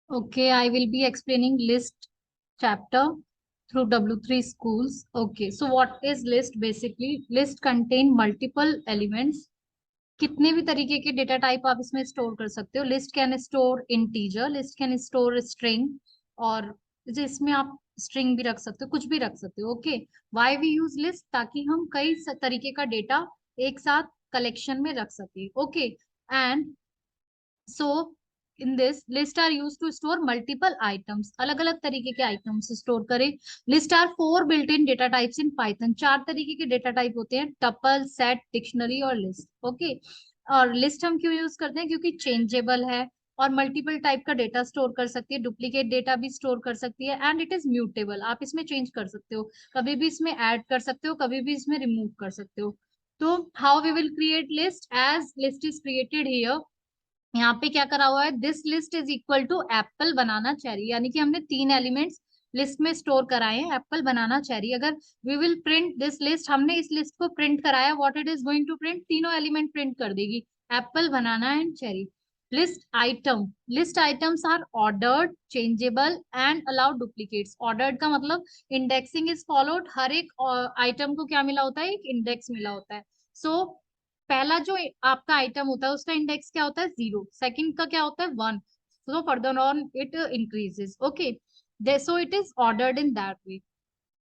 Okay, I will be explaining list chapter through W3 schools. Okay, so what is list basically? List contain multiple elements. कितने भी तरीके के data type आप इसमें store कर सकते हो. List can store integer, list can store string, और जैसे इसमें आप स्ट्रिंग भी रख सकते हो, कुछ भी रख सकते हो. Okay, why we use list? ताकि हम कई तरीके का डेटा एक साथ कलेक्शन में रख सके. Okay, and so in this list are used to store multiple items. अलग अलग तरीके के आइटम्स स्टोर करें. List are four built in data types in Python. चार तरीके के डेटा टाइप होते हैं: टपल, सेट, डिक्शनरी और लिस्ट. ओके, और लिस्ट हम क्यों यूज करते हैं? क्योंकि चेंजेबल है और मल्टीपल टाइप का डेटा स्टोर कर सकती है, डुप्लीकेट डेटा भी स्टोर कर सकती है, एंड इट इज म्यूटेबल. आप इसमें चेंज कर सकते हो, कभी भी इसमें ऐड कर सकते हो, कभी भी इसमें रिमूव कर सकते हो. तो how we will create list? As list is created here, यहाँ पे क्या करा हुआ है? This list is equal to apple, banana, cherry. यानी कि हमने तीन एलिमेंट्स लिस्ट में स्टोर कराए हैं: एप्पल, बनाना, चेरी. अगर we will print this list, हमने इस लिस्ट को प्रिंट कराया, what it is going to print? तीनों एलिमेंट प्रिंट कर देगी: apple, banana and cherry. List item, list items are ordered, changeable and allowed duplicates. Ordered का मतलब इंडेक्सिंग इज फॉलोड. हर एक आइटम को क्या मिला होता है? एक इंडेक्स मिला होता है. सो पहला जो आपका आइटम होता है उसका इंडेक्स क्या होता है? 0. सेकंड का क्या होता है? 1. So further on it increases. Okay, so it is ordered in that way.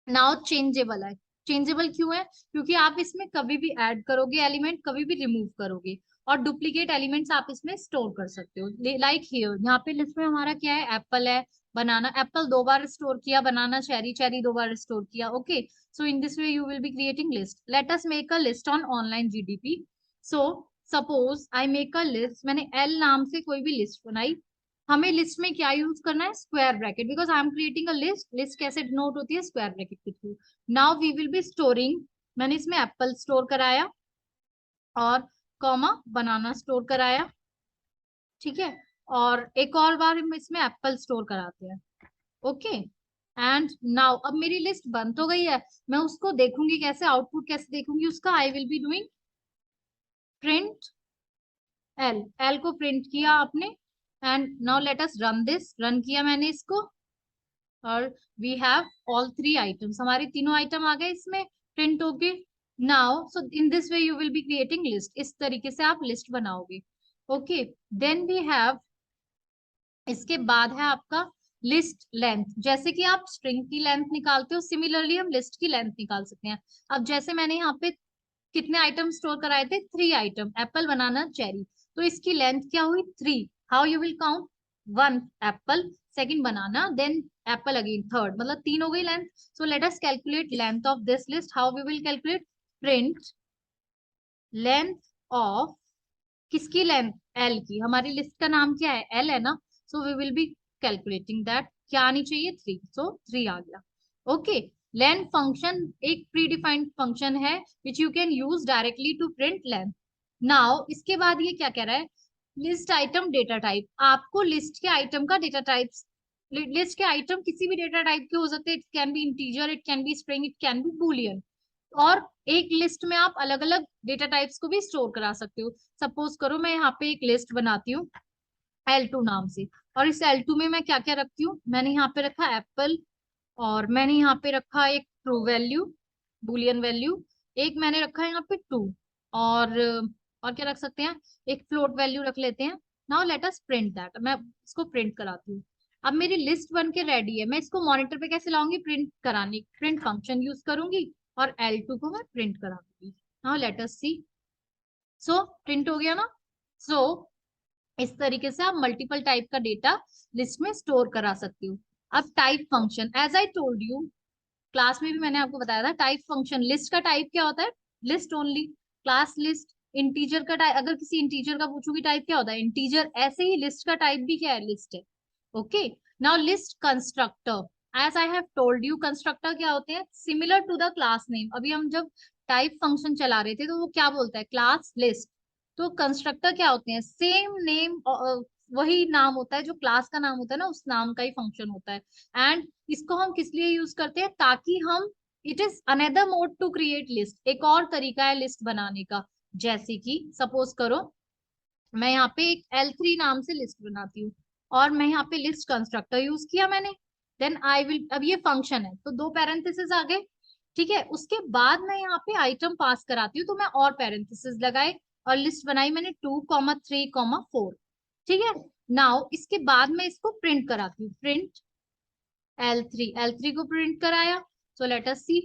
Now changeable है. चेंजेबल क्यों है? क्योंकि आप इसमें कभी भी ऐड करोगे एलिमेंट, कभी भी रिमूव करोगे, और डुप्लीकेट एलिमेंट्स आप इसमें स्टोर कर सकते हो. लाइक हियर, यहाँ पे लिस्ट में हमारा क्या है? एप्पल है, बनाना, एप्पल दो बार स्टोर किया, बनाना, चेरी, चेरी दो बार स्टोर किया. Okay, so in this way you will be creating list. Let us make a list on online GDP. So suppose I make a list. मैंने एल नाम से कोई भी लिस्ट बनाई. हमें लिस्ट में क्या यूज करना है? Square bracket, because I am creating a list. List कैसे डिनोट होती है? स्क्वायर ब्रैकेट के through. Now we will be storing. मैंने इसमें एप्पल स्टोर कराया और कॉमा बनाना स्टोर कराया. ठीक है, और एक और बार हम इसमें एप्पल स्टोर कराते हैं. ओके, एंड नाउ अब मेरी लिस्ट बन तो गई है. मैं उसको देखूंगी कैसे? आउटपुट कैसे देखूंगी उसका? I will be doing print L. L को प्रिंट किया आपने, and now let us run this. Run किया मैंने इसको, और we have all three items. हमारे तीनों आइटम आ गए इसमें प्रिंट होके. Now so in this way you will be creating list. इस तरीके से आप लिस्ट बनाओगे. ओके, देन वी हैव, इसके बाद है आपका लिस्ट लेंथ. जैसे कि आप स्ट्रिंग की लेंथ निकालते हो, सिमिलरली हम लिस्ट की लेंथ निकाल सकते हैं. अब जैसे मैंने यहाँ पे कितने आइटम स्टोर कराए थे? 3 आइटम: एप्पल, बनाना, चेरी. तो इसकी लेंथ क्या हुई? 3. How you will count? 1 apple, second banana, then apple again, third, मतलब 3 हो गई length. So let us calculate length of this list. How we will calculate? Print length of, किसकी length? L की. हमारी लिस्ट का नाम क्या है? एल है ना. So we will be calculating that. क्या आनी चाहिए? 3. सो 3 आ गया. ओके, लेंथ फंक्शन एक प्री डिफाइंड फंक्शन है which you can use directly to print length. Now इसके बाद ये क्या कह रहा है? List item data type. आपको लिस्ट के आइटम का डेटा टाइप, लिस्ट के आइटम किसी भी डेटा टाइप के हो सकते हैं. It can be integer, it can B string, it can be Boolean. और एक लिस्ट में आप अलग अलग डेटा टाइप्स को भी स्टोर करा सकते हो. सपोज करो मैं यहाँ पे एक लिस्ट बनाती हूँ L2 नाम से, और इस L2 में मैं क्या क्या रखती हूँ? मैंने यहाँ पे रखा एप्पल, और मैंने यहाँ पे रखा एक ट्रू वैल्यू, बुलियन वैल्यू. एक मैंने रखा है यहाँ पे 2, और क्या रख सकते हैं? एक फ्लोट वैल्यू रख लेते हैं. Now let us print that. मैं इसको प्रिंट कराती हूँ. अब मेरी लिस्ट बन के रेडी है. मैं इसको मॉनिटर पे कैसे लाऊंगी? प्रिंट कराने, प्रिंट फंक्शन यूज करूंगी, और L2 को मैं प्रिंट करा दूंगी. Now let us see. So print हो गया ना. सो इस तरीके से आप मल्टीपल टाइप का डेटा लिस्ट में स्टोर करा सकती हो. अब type function, as I told you, class में भी मैंने आपको बताया था. टाइप फंक्शन, लिस्ट का टाइप क्या होता है? List only. Class list. Integer का टाइप, अगर किसी इंटीजर का पूछूंगी टाइप क्या होता है? इंटीजर. ऐसे ही लिस्ट का टाइप भी क्या है? लिस्ट है. Okay, now list constructor. As I have told you, constructor क्या होते हैं? Similar to the class name. अभी हम जब टाइप फंक्शन चला रहे थे तो वो क्या बोलता है? Class list. तो कंस्ट्रक्टर क्या होते हैं? सेम नेम, वही नाम होता है जो क्लास का नाम होता है ना, उस नाम का ही फंक्शन होता है. एंड इसको हम किस लिए यूज करते हैं? ताकि हम, it is another mode to create list. एक और तरीका है लिस्ट बनाने का. जैसे कि सपोज करो मैं यहाँ पे एक L3 नाम से लिस्ट बनाती हूँ, और मैं यहाँ पे लिस्ट कंस्ट्रक्टर यूज किया मैंने, देन आई विल, अब ये फंक्शन है तो दो पैरेंथेसिस आ गए, ठीक है। उसके बाद मैं यहाँ पे आइटम पास कराती हूँ तो मैं और पैरेंथेसिस लगाए और लिस्ट बनाई मैंने 2, 3, 4, ठीक है। नाउ इसके बाद मैं इसको प्रिंट कराती हूँ, प्रिंट L3 को प्रिंट कराया। So let us see,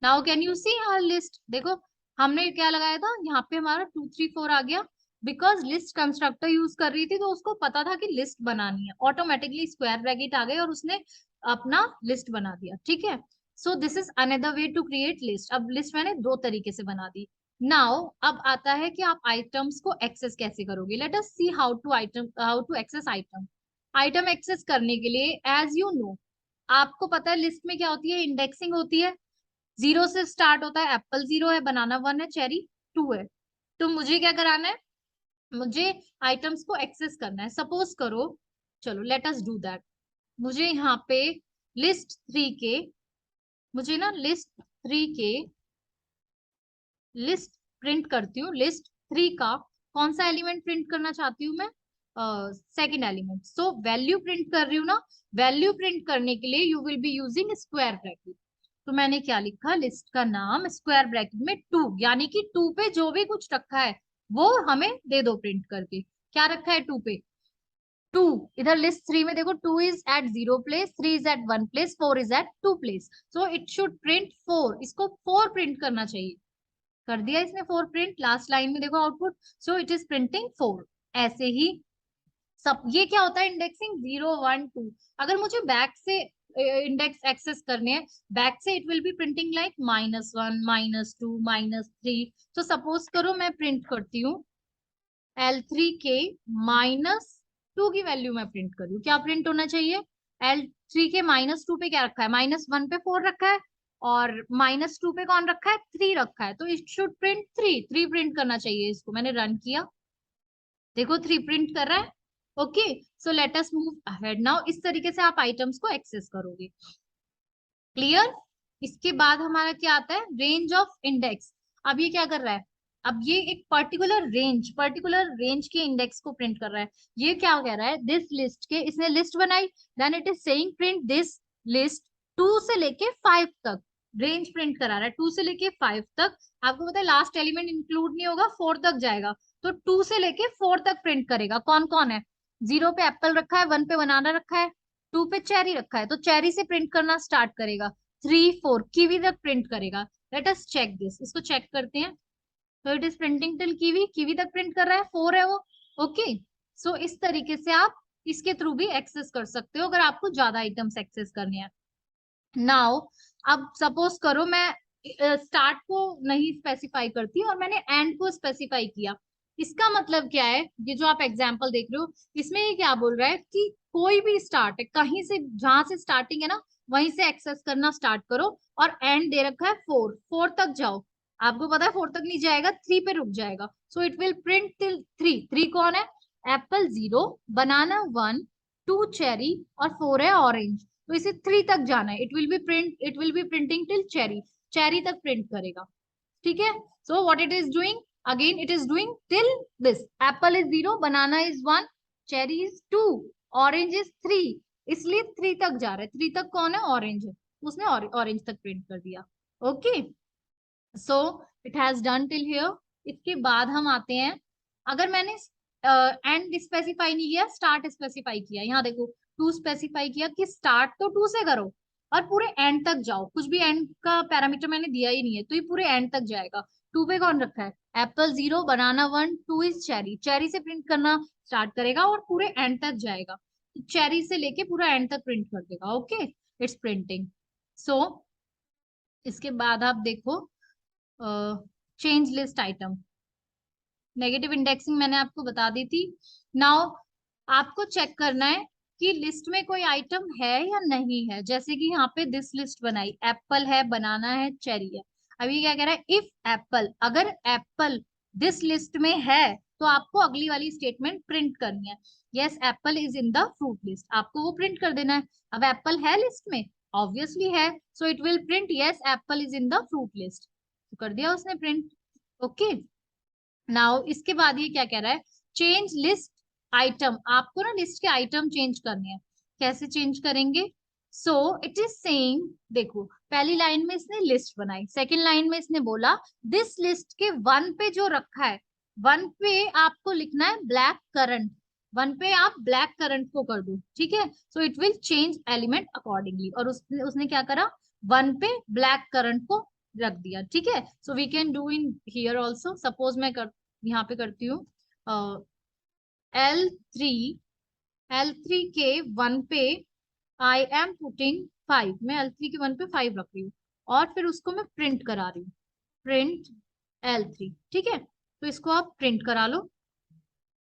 now can you see our list, देखो हमने क्या लगाया था यहाँ पे, हमारा 2, 3, 4 आ गया, बिकॉज लिस्ट कंस्ट्रक्टर यूज कर रही थी तो उसको पता था कि लिस्ट बनानी है, ऑटोमेटिकली स्क्वायर ब्रैकेट आ गए और उसने अपना लिस्ट बना दिया, ठीक है। So this is another way to create list. अब लिस्ट मैंने दो तरीके से बना दी। नाउ अब आता है कि आप आइटम्स को एक्सेस कैसे करोगे। Let us see how to access item. Item access करने के लिए एज यू नो, आपको पता है लिस्ट में क्या होती है, इंडेक्सिंग होती है। 0 से स्टार्ट होता है, एप्पल 0 है, बनाना 1 है, चेरी 2 है। तो मुझे क्या कराना है, मुझे आइटम्स को एक्सेस करना है। सपोज करो, चलो लेट अस डू दैट। मुझे यहाँ पे लिस्ट 3 के, मुझे ना लिस्ट 3 के लिस्ट प्रिंट करती हूँ। लिस्ट 3 का कौन सा एलिमेंट प्रिंट करना चाहती हूँ मैं, second element. So value print कर रही हूँ ना, वैल्यू प्रिंट करने के लिए you will be using square bracket. तो मैंने क्या लिखा, लिस्ट का नाम स्क्वायर ब्रैकेट में 2, यानी कि 2 पे जो भी कुछ रखा है वो हमें दे दो प्रिंट करके। क्या रखा है 2 पे, 2। इधर लिस्ट 3 में देखो 2 is at 0 place, 3 is at 1 place, 4 is at 2 place. So it should print 4, इसको 4 प्रिंट करना चाहिए। कर दिया इसने 4 प्रिंट, लास्ट लाइन में देखो output, so it is printing 4। ऐसे ही सब, ये क्या होता है इंडेक्सिंग 0, 1, 2। अगर मुझे बैक से इंडेक्स एक्सेस करने हैं, बैक से it will be printing like -1, -2, -3। तो सपोज करो मैं प्रिंट करती हूँ L3 के -2 की वैल्यू मैं प्रिंट कर रही हूँ, क्या प्रिंट होना चाहिए, L3 के -2 पे क्या रखा है, -1 पे 4 रखा है, और -2 पे कौन रखा है, 3 रखा है, तो इट शुड प्रिंट 3 प्रिंट करना चाहिए इसको। मैंने रन किया, देखो 3 प्रिंट कर रहा है। ओके, सो let us move ahead now. इस तरीके से आप आइटम्स को एक्सेस करोगे, क्लियर। इसके बाद हमारा क्या आता है, रेंज ऑफ इंडेक्स। अब ये क्या कर रहा है, अब ये एक पर्टिकुलर रेंज के इंडेक्स को प्रिंट कर रहा है। ये क्या कह रहा है, दिस लिस्ट के, इसने लिस्ट बनाई, then it is saying print this list 2 से लेके 5 तक, रेंज प्रिंट करा रहा है 2 से लेके 5 तक। आपको पता है लास्ट एलिमेंट इंक्लूड नहीं होगा, 4 तक जाएगा, तो 2 से लेके 4 तक प्रिंट करेगा। कौन कौन है, 0 पे एप्पल रखा है, 1 पे बनाना रखा है, 2 पे चेरी रखा है, तो चेरी से प्रिंट करना स्टार्ट करेगा, 3, 4 कीवी तक प्रिंट करेगा। लेट अस चेक दिस, इसको चेक करते हैं। तो it is printing till kiwi, kiwi तक प्रिंट कर रहा है, 4 है वो। ओके, सो इस तरीके से आप इसके थ्रू भी एक्सेस कर सकते हो अगर आपको ज्यादा आइटम्स एक्सेस करने हैं। नाउ अब सपोज करो मैं स्टार्ट को नहीं स्पेसिफाई करती और मैंने एंड को स्पेसिफाई किया। इसका मतलब क्या है, ये जो आप एग्जांपल देख रहे हो, इसमें ये क्या बोल रहा है कि कोई भी स्टार्ट है, कहीं से जहां से स्टार्टिंग है ना वहीं से एक्सेस करना स्टार्ट करो, और एंड दे रखा है 4 तक जाओ। आपको पता है 4 तक नहीं जाएगा, 3 पे रुक जाएगा। So it will print till 3 कौन है, एप्पल 0, बनाना 1, 2 चेरी, और 4 है ऑरेंज। तो इसे 3 तक जाना है, it will be printing till cherry, cherry तक प्रिंट करेगा, ठीक है। So what it is doing, again it is doing till this, Apple is 0, banana is 1, cherry is 2, orange is 3, इसलिए 3 तक जा रहा है। 3 तक कौन है, ऑरेंज है, उसने ऑरेंज तक प्रिंट कर दिया। Okay, so it has done till here. इसके बाद हम आते हैं, अगर मैंने एंड स्पेसिफाई नहीं किया, स्टार्ट स्पेसिफाई किया, यहाँ देखो 2 स्पेसिफाई किया कि स्टार्ट तो 2 से करो और पूरे एंड तक जाओ, कुछ भी एंड का पैरामीटर मैंने दिया ही नहीं है, तो ये पूरे एंड तक जाएगा। 2 पे कौन रखा है, Apple 0, banana 1, 2 is cherry, cherry से प्रिंट करना स्टार्ट करेगा और पूरे एंड तक जाएगा, चेरी से लेके पूरा एंड तक प्रिंट कर देगा। Okay, it's printing. सो इसके बाद आप देखो, change list item, negative indexing मैंने आपको बता दी थी। नाउ आपको चेक करना है कि लिस्ट में कोई आइटम है या नहीं है। जैसे कि यहाँ पे दिस लिस्ट बनाई, एप्पल है, बनाना है, चेरी है। अभी क्या कह रहा है, इफ एप्पल, अगर एप्पल दिस लिस्ट में है तो आपको अगली वाली स्टेटमेंट प्रिंट करनी है, yes Apple is in the fruit list, आपको वो प्रिंट कर देना है। अब एप्पल है लिस्ट में, ऑब्वियसली है, so it will print yes Apple is in the fruit list, तो कर दिया उसने प्रिंट। ओके, नाउ इसके बाद ये क्या कह रहा है, चेंज लिस्ट आइटम, आपको ना लिस्ट के आइटम चेंज करने हैं। कैसे चेंज करेंगे? सो इट इज सेइंग, देखो पहली लाइन में इसने लिस्ट बनाई, सेकंड लाइन में इसने बोला दिस लिस्ट के वन पे जो रखा है, वन पे आपको लिखना है ब्लैक करंट, वन पे आप ब्लैक करंट को कर दो, ठीक है। So it will change element accordingly, और उसने उसने क्या करा, वन पे ब्लैक करंट को रख दिया, ठीक है। So we can do in here also, suppose मैं यहाँ पे करती हूँ L3, L3 के वन पे आई एम पुटिंग 5, मैं L3 के वन पे 5 रख रही हूँ, और फिर उसको मैं प्रिंट करा रही हूँ, प्रिंट L3, ठीक है। तो इसको आप प्रिंट करा लो,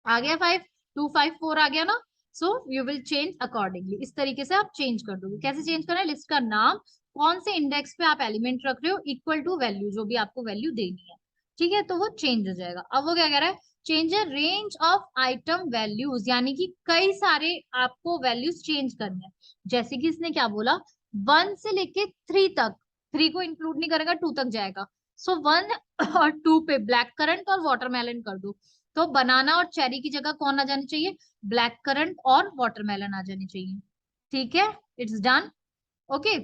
आ गया 5, 2 5 4 आ गया ना। So you will change accordingly, इस तरीके से आप चेंज कर दोगे। कैसे चेंज करना है? लिस्ट का नाम, कौन से इंडेक्स पे आप एलिमेंट रख रहे हो, इक्वल टू वैल्यू, जो भी आपको वैल्यू देनी है, ठीक है। तो वो चेंज हो जाएगा। अब वो क्या कह रहा है, change a range of item values, यानी कि कई सारे आपको वैल्यूज चेंज करने हैं। जैसे कि इसने क्या बोला, 1 से लेके 3 तक, 3 को इंक्लूड नहीं करेगा, 2 तक जाएगा। सो 1 और 2 पे ब्लैक करंट और वाटरमेलन कर दो। तो बनाना और चेरी की जगह कौन आ जानी चाहिए, ब्लैक करंट और वाटरमेलन आ जानी चाहिए, ठीक है। It's done. Okay,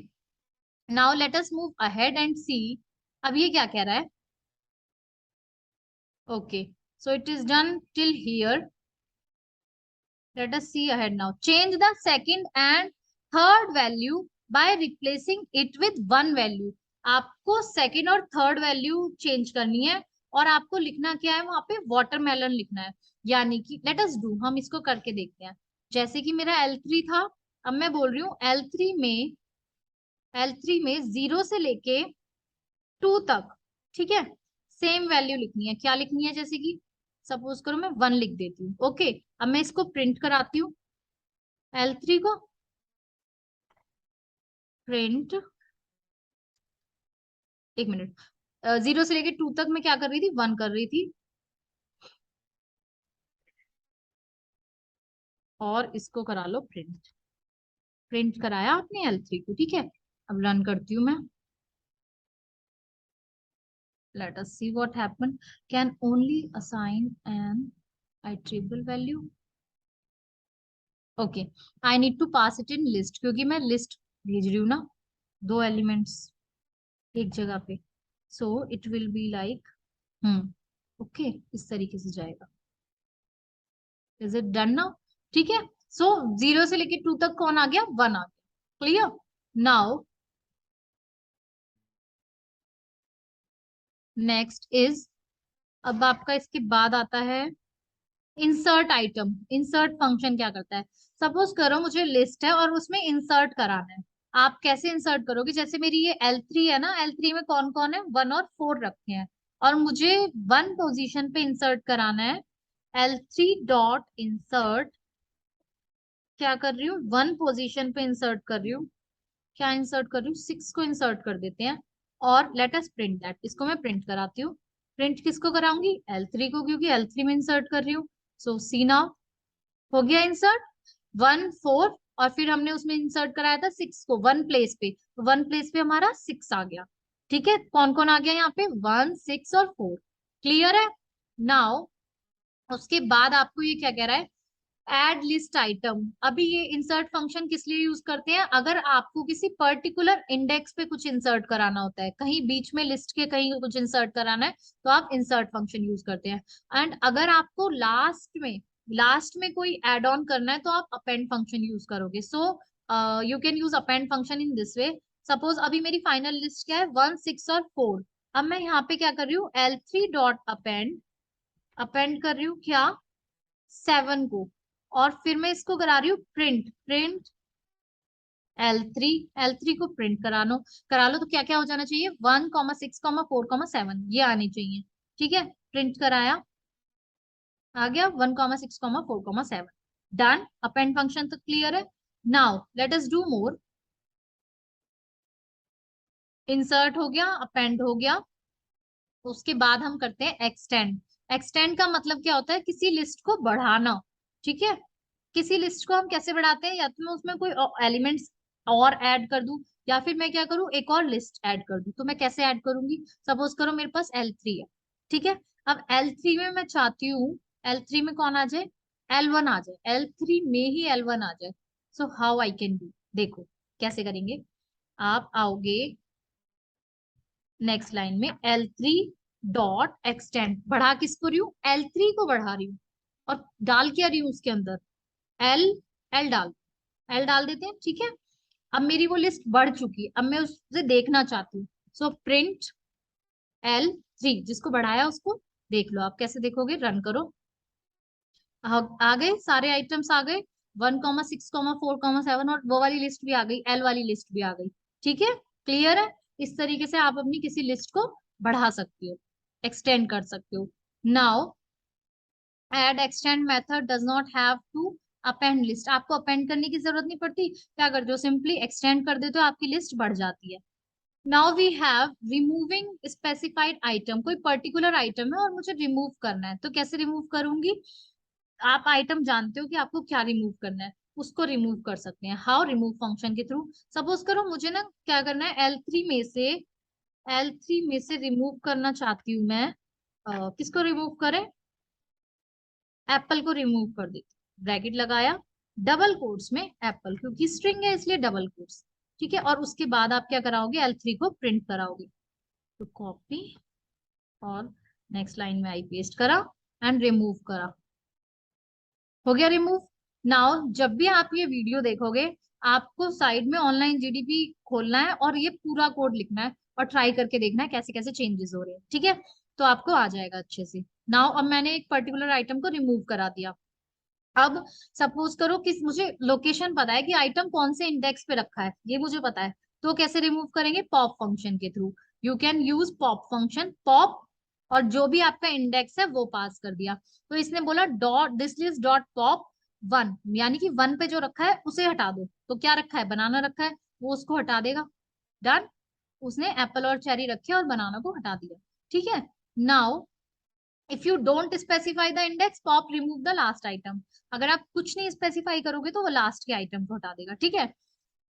now let us move ahead and see. अब ये क्या कह रहा है? Okay, so it is done till here. Let us see ahead now. Change the second and third value by replacing it with one value. आपको second और third value change करनी है, और आपको लिखना क्या है वहां पे, वाटरमेलन लिखना है। यानी कि लेट अस डू, हम इसको करके देखते हैं। जैसे कि मेरा L3 था, अब मैं बोल रही हूँ L3 में 0 से लेके 2 तक, ठीक है, सेम वैल्यू लिखनी है। क्या लिखनी है? जैसे कि सपोज करो मैं 1 लिख देती हूँ, ओके। अब मैं इसको प्रिंट कराती हूँ, L3 को प्रिंट, एक मिनट, 0 से लेके 2 तक मैं क्या कर रही थी, 1 कर रही थी, और इसको करा लो प्रिंट। प्रिंट कराया आपने L3 को, ठीक है। अब रन करती हूँ मैं, let us see what happen. Can only assign an iterable value, okay. I need to pass it in list, क्योंकि मैं लिस्ट भेज रही हूँ ना, 2 एलिमेंट्स एक जगह पे। So it will be like, okay, इस तरीके से जाएगा। Is it done now? ठीक है। सो 0 से लेके 2 तक कौन आ गया, 1 आ गया। क्लियर? नाउ नेक्स्ट इज, अब आपका इसके बाद आता है इंसर्ट आइटम। इंसर्ट फंक्शन क्या करता है? सपोज करो मुझे लिस्ट है और उसमें इंसर्ट कराना है। आप कैसे इंसर्ट करोगे? जैसे मेरी ये L3 है ना, L3 में कौन कौन है, 1 और 4 रखे हैं, और मुझे 1 पोजीशन पे इंसर्ट कराना है। L3 डॉट इंसर्ट, क्या कर रही हूँ, 1 पोजीशन पे इंसर्ट कर रही हूँ। क्या इंसर्ट कर रही हूँ, 6 को इंसर्ट कर देते हैं, और लेट अस प्रिंट दैट, इसको मैं प्रिंट कराती हूँ। प्रिंट किसको कराऊंगी, L3 को, क्योंकि L3 में इंसर्ट कर रही हूँ। सो सी नाउ, हो गया इंसर्ट, 1 4, और फिर हमने उसमें इंसर्ट कराया था 6 को 1 प्लेस पे, तो 1 प्लेस पे हमारा 6 आ गया, ठीक है। कौन कौन आ गया यहाँ पे, 1 6 और 4। क्लियर है? नाउ उसके बाद आपको ये क्या कह रहा है, एड लिस्ट आइटम। अभी ये इंसर्ट फंक्शन किस लिए यूज करते हैं, अगर आपको किसी पर्टिकुलर इंडेक्स पे कुछ इंसर्ट कराना होता है, कहीं बीच में लिस्ट के कहीं कुछ इंसर्ट कराना है, तो आप इंसर्ट फंक्शन यूज करते हैं। एंड अगर आपको लास्ट में कोई एड ऑन करना है, तो आप अपेंड फंक्शन यूज करोगे। So you can use append function in this way. Suppose अभी मेरी फाइनल लिस्ट क्या है, 1 6 और 4। अब मैं यहाँ पे क्या कर रही हूँ, L3 डॉट अपेंड, अपेंड कर रही हूँ क्या, 7 को, और फिर मैं इसको करा रही हूँ प्रिंट, प्रिंट L3, L3 को प्रिंट करा लो तो क्या क्या हो जाना चाहिए, 1 6 4 7, ये आनी चाहिए, ठीक है। प्रिंट कराया, आ गया 1 6 4 7। डन, अपेंड फंक्शन तो क्लियर है। Now let us do more. Insert हो गया, अपेंड हो गया, उसके बाद हम करते हैं एक्सटेंड। एक्सटेंड का मतलब क्या होता है, किसी लिस्ट को बढ़ाना, ठीक है। किसी लिस्ट को हम कैसे बढ़ाते हैं, या तो मैं उसमें कोई एलिमेंट्स और ऐड कर दूं, या फिर मैं क्या करूं, एक और लिस्ट ऐड कर दूं। तो मैं कैसे ऐड करूंगी, सपोज करो मेरे पास L3 है, ठीक है। अब L3 में मैं चाहती हूँ, L3 में कौन आ जाए, L1 आ जाए, L3 में ही L1 आ जाए। So how I can do, देखो कैसे करेंगे। आप आओगे नेक्स्ट लाइन में, L3 डॉट एक्सटेंड, बढ़ा किसको रही हूँ, L3 को बढ़ा रही हूँ, और डाल क्या रही हूँ उसके अंदर, एल, एल डाल देते हैं, ठीक है। अब मेरी वो लिस्ट बढ़ चुकी है, अब मैं उसे देखना चाहती हूँ। सो प्रिंट L3, जिसको बढ़ाया उसको देख लो। आप कैसे देखोगे, रन करो। आ गए सारे आइटम्स आ गए, 1,6,4,7, और वो वाली लिस्ट भी आ गई, एल वाली लिस्ट भी आ गई। ठीक है, क्लियर है। इस तरीके से आप अपनी किसी लिस्ट को बढ़ा सकते हो, एक्सटेंड कर सकते हो। Now add extend method does not have to append list, आपको अपेंड करने की जरूरत नहीं पड़ती। क्या करते हो, सिंपली एक्सटेंड कर देते हो, आपकी लिस्ट बढ़ जाती है। Now we have removing specified item, कोई पर्टिकुलर आइटम है और मुझे रिमूव करना है, तो कैसे रिमूव करूंगी। आप आइटम जानते हो कि आपको क्या रिमूव करना है, उसको रिमूव कर सकते हैं। हाउ, रिमूव फंक्शन के थ्रू। सपोज करो मुझे ना क्या करना है, एल थ्री में से रिमूव करना चाहती हूँ मैं। किसको रिमूव करें, एप्पल को रिमूव कर देती हूँ। ब्रैकेट लगाया, डबल कोट्स में एप्पल, क्योंकि स्ट्रिंग है इसलिए डबल कोट्स। ठीक है, और उसके बाद आप क्या कराओगे, L3 को प्रिंट कराओगे। तो कॉपी, और नेक्स्ट लाइन में आई पेस्ट करा, एंड रिमूव करा, हो गया रिमूव। नाउ जब भी आप ये वीडियो देखोगे, आपको साइड में ऑनलाइन जीडीपी खोलना है और ये पूरा कोड लिखना है, और ट्राई करके देखना है कैसे कैसे चेंजेस हो रहे हैं। ठीक है, तो आपको आ जाएगा अच्छे से। नाउ अब मैंने एक पर्टिकुलर आइटम को रिमूव करा दिया। अब सपोज करो कि मुझे लोकेशन पता है कि आइटम कौन से इंडेक्स पे रखा है, ये मुझे पता है। तो कैसे रिमूव करेंगे, पॉप फंक्शन के through. You can use pop function, pop, और जो भी आपका इंडेक्स है वो पास कर दिया। तो इसने बोला dot this list dot pop 1, यानी कि 1 पे जो रखा है उसे हटा दो। तो क्या रखा है, बनाना रखा है, वो उसको हटा देगा। डन, उसने एप्पल और चेरी रखे और बनाना को हटा दिया। ठीक है। Now if you don't specify the index, pop remove the last item. अगर आप कुछ नहीं स्पेसिफाई करोगे तो वो लास्ट के आइटम को हटा देगा। ठीक है।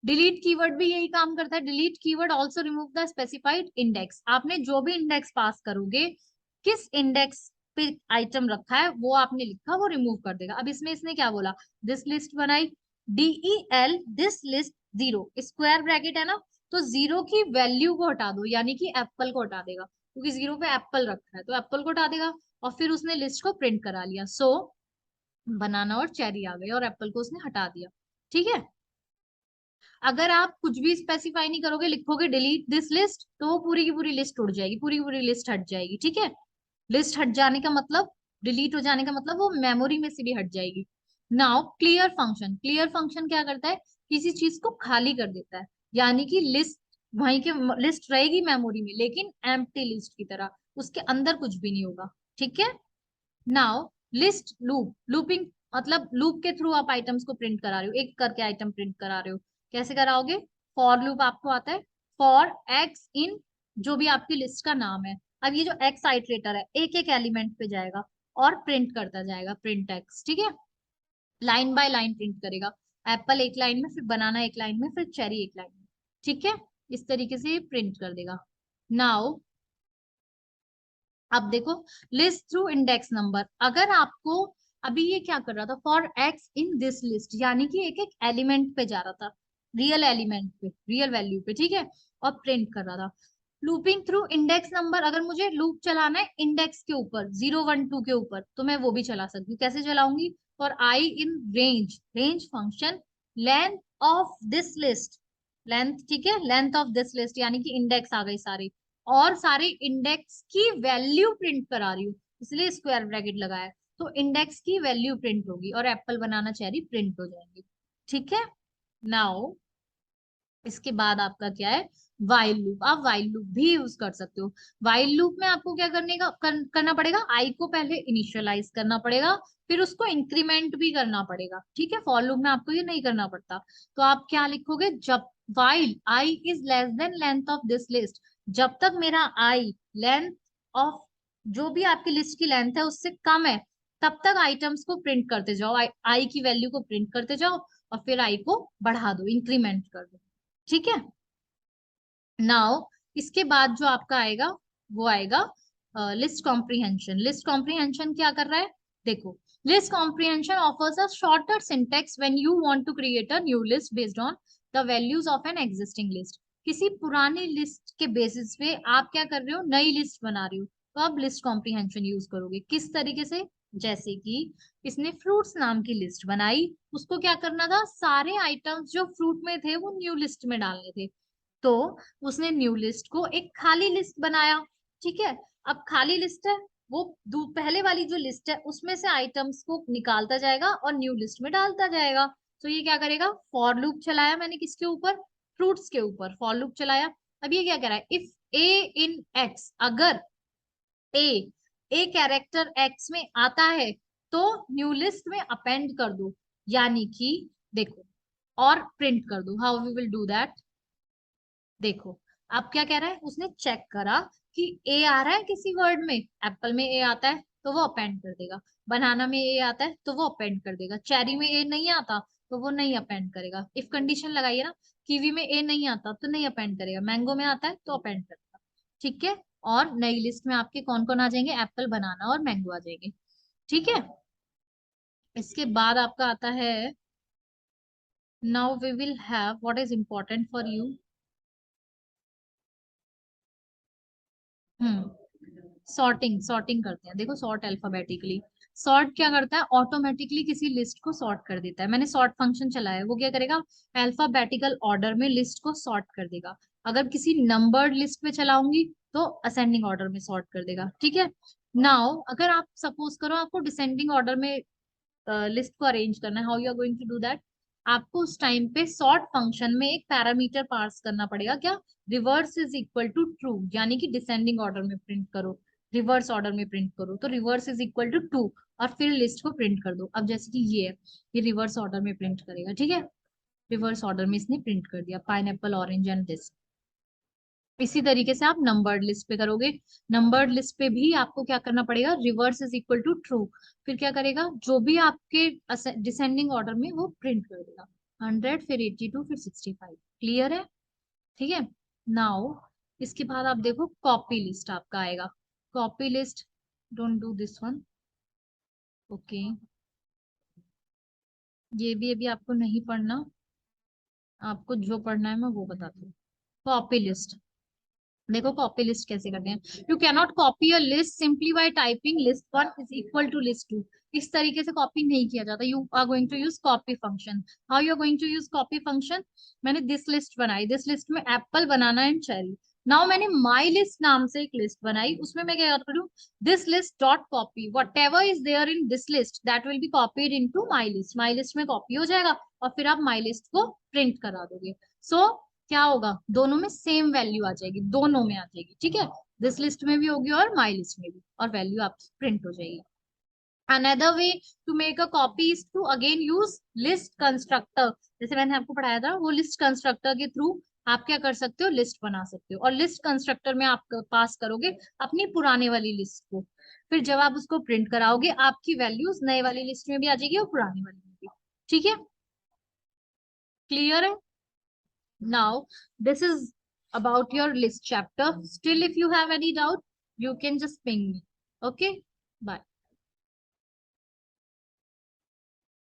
डिलीट कीवर्ड भी यही काम करता है। Delete keyword also remove the specified index, आपने जो भी इंडेक्स पास करोगे, किस इंडेक्स पे आइटम रखा है वो आपने लिखा, वो रिमूव कर देगा। अब इसमें इसने क्या बोला, दिस लिस्ट बनाई, DEL this list zero, square bracket है ना, तो जीरो की वैल्यू को हटा दो, यानी कि एप्पल को हटा देगा, क्योंकि जीरो पे एप्पल रखा है तो एप्पल को हटा देगा। और फिर उसने लिस्ट को प्रिंट करा लिया। सो बनाना और चेरी आ गए और एप्पल को उसने हटा दिया। ठीक है। अगर आप कुछ भी स्पेसिफाई नहीं करोगे, लिखोगे डिलीट दिस लिस्ट, तो वो पूरी की पूरी लिस्ट उड़ जाएगी, पूरी की पूरी लिस्ट हट जाएगी। ठीक है। लिस्ट हट जाने का मतलब, डिलीट हो जाने का मतलब वो मेमोरी में से भी हट जाएगी। Now clear function, clear function क्या करता है, किसी चीज को खाली कर देता है, यानी कि लिस्ट वहीं के, लिस्ट रहेगी मेमोरी में लेकिन एम्प्टी लिस्ट की तरह, उसके अंदर कुछ भी नहीं होगा। ठीक है। नाउ लिस्ट लूप, लूपिंग मतलब लूप के थ्रू आप आइटम्स को प्रिंट करा रहे हो, एक करके आइटम प्रिंट करा रहे हो। कैसे कराओगे, फॉर लूप आपको आता है, फॉर एक्स इन जो भी आपकी लिस्ट का नाम है। अब ये जो एक्स आइटरेटर है एक एक एलिमेंट पे जाएगा और प्रिंट करता जाएगा, प्रिंट एक्स। ठीक है, लाइन बाय लाइन प्रिंट करेगा। एप्पल एक लाइन में, फिर बनाना एक लाइन में, फिर चेरी एक लाइन में। ठीक है, इस तरीके से प्रिंट कर देगा। नाउ अब देखो, लिस्ट थ्रू इंडेक्स नंबर, अगर आपको, अभी ये क्या कर रहा था, for x in this list, यानी कि एक एक एलिमेंट पे जा रहा था, रियल एलिमेंट पे, रियल वैल्यू पे। ठीक है, और प्रिंट कर रहा था। लूपिंग थ्रू इंडेक्स नंबर, अगर मुझे लूप चलाना है इंडेक्स के ऊपर, 0 1 2 के ऊपर, तो मैं वो भी चला सकती हूँ। कैसे चलाऊंगी, for I in range, range function, length of this list, length, ठीक है, लेंथ ऑफ दिस लिस्ट, यानी कि इंडेक्स आ गई सारे, और सारे इंडेक्स की वैल्यू प्रिंट करा रही हूँ, इसलिए स्क्वायर ब्रैकेट लगाया है। तो इंडेक्स की वैल्यू प्रिंट होगी और एप्पल बनाना चेरी प्रिंट हो जाएंगे। ठीक है। नाउ इसके बाद आपका क्या है, वाइल लूप, आप वाइल लूप भी यूज कर सकते हो। वाइल लूप में आपको क्या करना पड़ेगा, आई को पहले इनिशियलाइज करना पड़ेगा, फिर उसको इंक्रीमेंट भी करना पड़ेगा। ठीक है, फॉर लूप में आपको ये नहीं करना पड़ता। तो आप क्या लिखोगे, जब while I is less than length of this list, जब तक मेरा आई लेंथ ऑफ जो भी आपकी लिस्ट की लेंथ है उससे कम है, तब तक आइटम्स को प्रिंट करते जाओ, आई की वैल्यू को प्रिंट करते जाओ, और फिर आई को बढ़ा दो, इंक्रीमेंट कर दो। ठीक है। नाउ इसके बाद जो आपका आएगा वो आएगा लिस्ट कॉम्प्रीहेंशन। लिस्ट कॉम्प्रीहेंशन क्या कर रहा है, देखो, List comprehension offers a shorter syntax when you want to create a new list based on the values of an existing list. किसी पुरानी लिस्ट के बेसिस पे आप क्या कर रहे हो, नई लिस्ट बना रहे हो, तो आप लिस्ट कॉम्प्रिहेंशन यूज करोगे। किस तरीके से, जैसे कि इसने फ्रूट्स नाम की लिस्ट बनाई, उसको क्या करना था, सारे आइटम्स जो फ्रूट में थे वो न्यू लिस्ट में डालने थे, तो उसने न्यू लिस्ट को एक खाली लिस्ट बनाया। ठीक है, अब खाली लिस्ट है, वो पहले वाली जो लिस्ट है उसमें से आइटम्स को निकालता जाएगा और न्यू लिस्ट में डालता जाएगा। तो ये क्या करेगा, फॉर लूप चलाया मैंने किसके ऊपर, फ्रूट्स के ऊपर फॉर लूप चलाया। अब ये क्या कह रहा है, इफ ए इन एक्स, अगर ए ए कैरेक्टर एक्स में आता है तो न्यू लिस्ट में अपेंड कर दो, यानी कि देखो, और प्रिंट कर दो। How we will do that, देखो अब क्या कह रहा है, उसने चेक करा कि ए आ रहा है किसी वर्ड में, एप्पल में ए आता है तो वो अपेंड कर देगा, बनाना में ए आता है तो वो अपेंड कर देगा, चेरी में ए नहीं आता तो वो नहीं अपेंड करेगा। इफ कंडीशन लगाइए ना, कीवी में ए नहीं आता तो नहीं अपेंड करेगा, मैंगो में आता है तो अपेंड करेगा। ठीक है, और नई लिस्ट में आपके कौन कौन आ जाएंगे, एप्पल, बनाना और मैंगो आ जाएंगे। ठीक है, इसके बाद आपका आता है, now we will have what is important for you. Sorting, sorting करते हैं, देखो सॉर्ट अल्फाबेटिकली। सॉर्ट क्या करता है, ऑटोमेटिकली किसी लिस्ट को सॉर्ट कर देता है। मैंने सॉर्ट फंक्शन चलाया है, वो क्या करेगा, अल्फाबेटिकल ऑर्डर में लिस्ट को सॉर्ट कर देगा। अगर किसी नंबर्ड लिस्ट में चलाऊंगी तो असेंडिंग ऑर्डर में सॉर्ट कर देगा। ठीक है, नाउ अगर आप सपोज करो आपको डिसेंडिंग ऑर्डर में लिस्ट को अरेंज करना है, how you are going to do that, आपको उस टाइम पे सॉर्ट फंक्शन में एक पैरामीटर पास करना पड़ेगा, क्या, reverse is equal to true, यानी कि डिसेंडिंग ऑर्डर में प्रिंट करो, रिवर्स ऑर्डर में प्रिंट करो, तो reverse is equal to true, और फिर लिस्ट को प्रिंट कर दो। अब जैसे कि ये है, ये रिवर्स ऑर्डर में प्रिंट करेगा। ठीक है, रिवर्स ऑर्डर में इसने प्रिंट कर दिया, पाइनएप्पल, ऑरेंज एंड दिस। इसी तरीके से आप नंबर्ड लिस्ट पे करोगे, नंबर्ड लिस्ट पे भी आपको क्या करना पड़ेगा, reverse is equal to true, फिर क्या करेगा, जो भी आपके डिसेंडिंग ऑर्डर में वो प्रिंट कर देगा, 100 फिर 82 फिर 65। क्लियर है, ठीक है। नाउ इसके बाद आप देखो कॉपी लिस्ट आपका आएगा, copy list, don't do this one, okay, ये भी अभी आपको नहीं पढ़ना, आपको जो पढ़ना है मैं वो बताती हूँ। कॉपी लिस्ट, देखो कॉपी लिस्ट कैसे करते हैं, you cannot copy a list simply by typing list one is equal to list two. इस तरीके से कॉपी नहीं किया जाता, you are going to use copy function. How you are going to use copy function, मैंने this list बनाई, this list में apple, banana and cherry. Now मैंने माई लिस्ट नाम से एक लिस्ट बनाई, उसमें मैं क्या करूँ, this list dot copy whatever is there in this list that will be copied into my list, my list में कॉपी हो जाएगा और फिर आप माई लिस्ट को प्रिंट करा दोगे। सो क्या होगा, दोनों में सेम वैल्यू आ जाएगी, दोनों में आ जाएगी। ठीक है, दिस लिस्ट में भी होगी और माई लिस्ट में भी, और वैल्यू आप प्रिंट हो जाएगी। Another way to make a copy is to again use list constructor, जैसे मैंने आपको पढ़ाया था, वो लिस्ट कंस्ट्रक्टर के थ्रू आप क्या कर सकते हो, लिस्ट बना सकते हो, और लिस्ट कंस्ट्रक्टर में आप पास करोगे अपनी पुराने वाली लिस्ट को, फिर जब आप उसको प्रिंट कराओगे आपकी वैल्यूज नए वाली लिस्ट में भी आ जाएगी और पुरानी वाली में भी। ठीक है, क्लियर है। Now, this is about your list chapter. Still, if you have any doubt, you can just ping me. Okay? Bye.